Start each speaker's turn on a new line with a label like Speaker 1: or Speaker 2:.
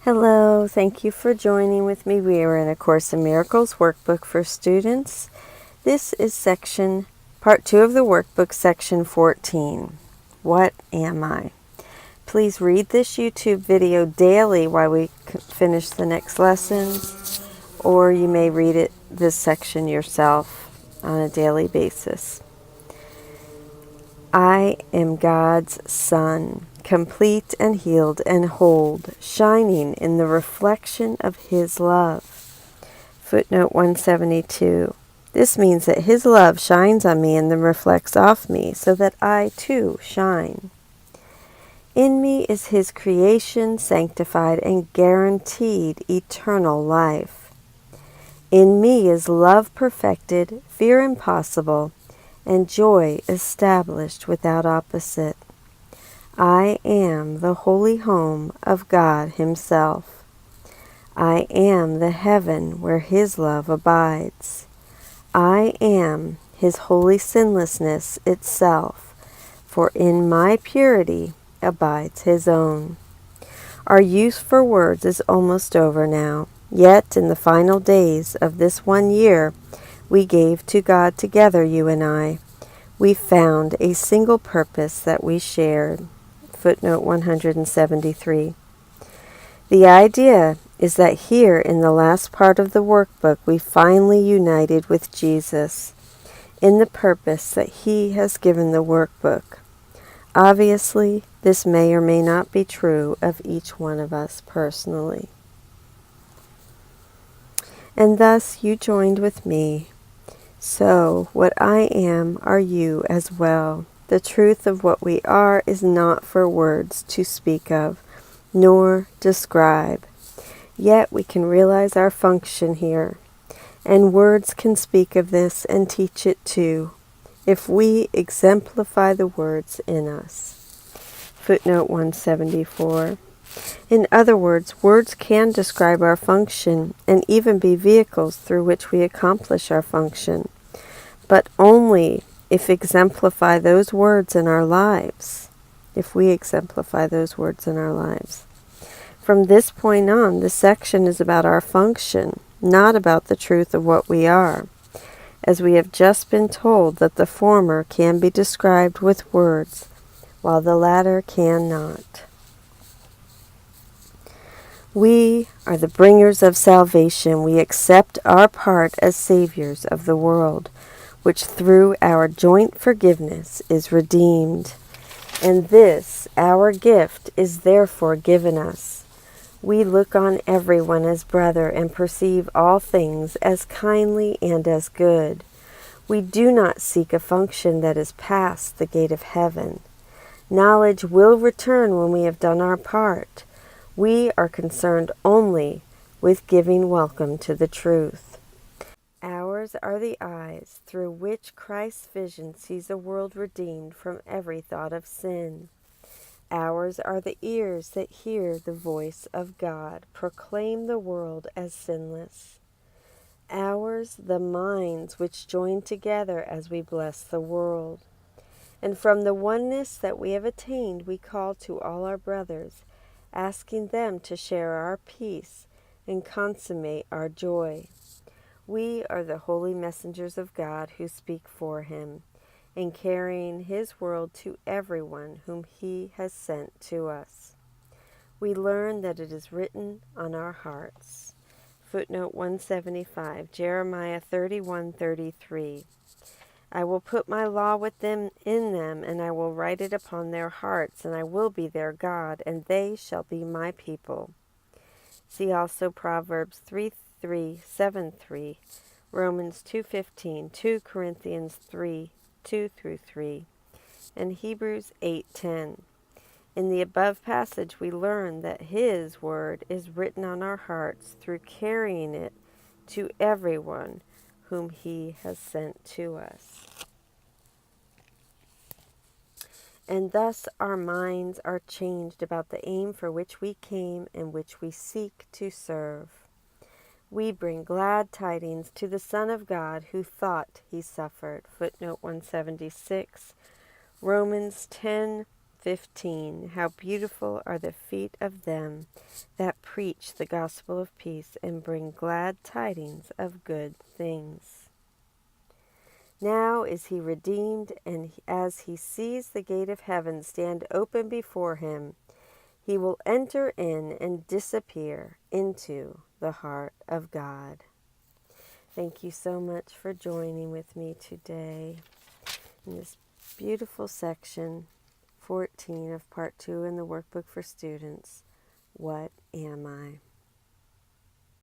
Speaker 1: Hello, thank you for joining with me. We are in A Course in Miracles workbook for students. This is part 2 of the workbook, section 14. What am I? Please read this YouTube video daily while we finish the next lessons, or you may read this section yourself on a daily basis. I am God's Son, complete and healed and whole, shining in the reflection of His love. Footnote 172. This means that His love shines on me and then reflects off me, so that I too shine. In me is His creation, sanctified and guaranteed eternal life. In me is love perfected, fear impossible, and joy established without opposite. I am the holy home of God Himself. I am the heaven where His love abides. I am His holy sinlessness itself, for in my purity abides His own. Our use for words is almost over now, yet in the final days of this 1 year we gave to God together, you and I, we found a single purpose that we shared. Footnote 173. The idea is that here in the last part of the workbook we finally united with Jesus in the purpose that He has given the workbook. Obviously, this may or may not be true of each one of us personally. And thus you joined with me. So, what I am are you as well. The truth of what we are is not for words to speak of, nor describe. Yet we can realize our function here, and words can speak of this and teach it too, if we exemplify the words in us. Footnote 174. In other words, words can describe our function and even be vehicles through which we accomplish our function, but only if we exemplify those words in our lives. From this point on, this section is about our function, not about the truth of what we are, as we have just been told that the former can be described with words, while the latter cannot. We are the bringers of salvation. We accept our part as saviors of the world, which through our joint forgiveness is redeemed. And this, our gift, is therefore given us. We look on everyone as brother and perceive all things as kindly and as good. We do not seek a function that is past the gate of heaven. Knowledge will return when we have done our part. We are concerned only with giving welcome to the truth. Ours are the eyes through which Christ's vision sees a world redeemed from every thought of sin. Ours are the ears that hear the voice of God proclaim the world as sinless. Ours the minds which join together as we bless the world. And from the oneness that we have attained we call to all our brothers, asking them to share our peace and consummate our joy. We are the holy messengers of God who speak for Him, in carrying His word to everyone whom He has sent to us. We learn that it is written on our hearts. Footnote 175, Jeremiah 31:33. I will put my law in them, and I will write it upon their hearts, and I will be their God, and they shall be my people. See also Proverbs 3:7-3, Romans 2:15, 2 Corinthians 3:2-3, and Hebrews 8:10. In the above passage, we learn that His word is written on our hearts through carrying it to everyone whom He has sent to us. And thus our minds are changed about the aim for which we came and which we seek to serve. We bring glad tidings to the Son of God who thought He suffered. Footnote 176, Romans 10, 15. How beautiful are the feet of them that preach the gospel of peace and bring glad tidings of good things. Now is he redeemed, and as he sees the gate of heaven stand open before him, he will enter in and disappear into the heart of God. Thank you so much for joining with me today in this beautiful section 14 of Part 2 in the Workbook for Students. What am I?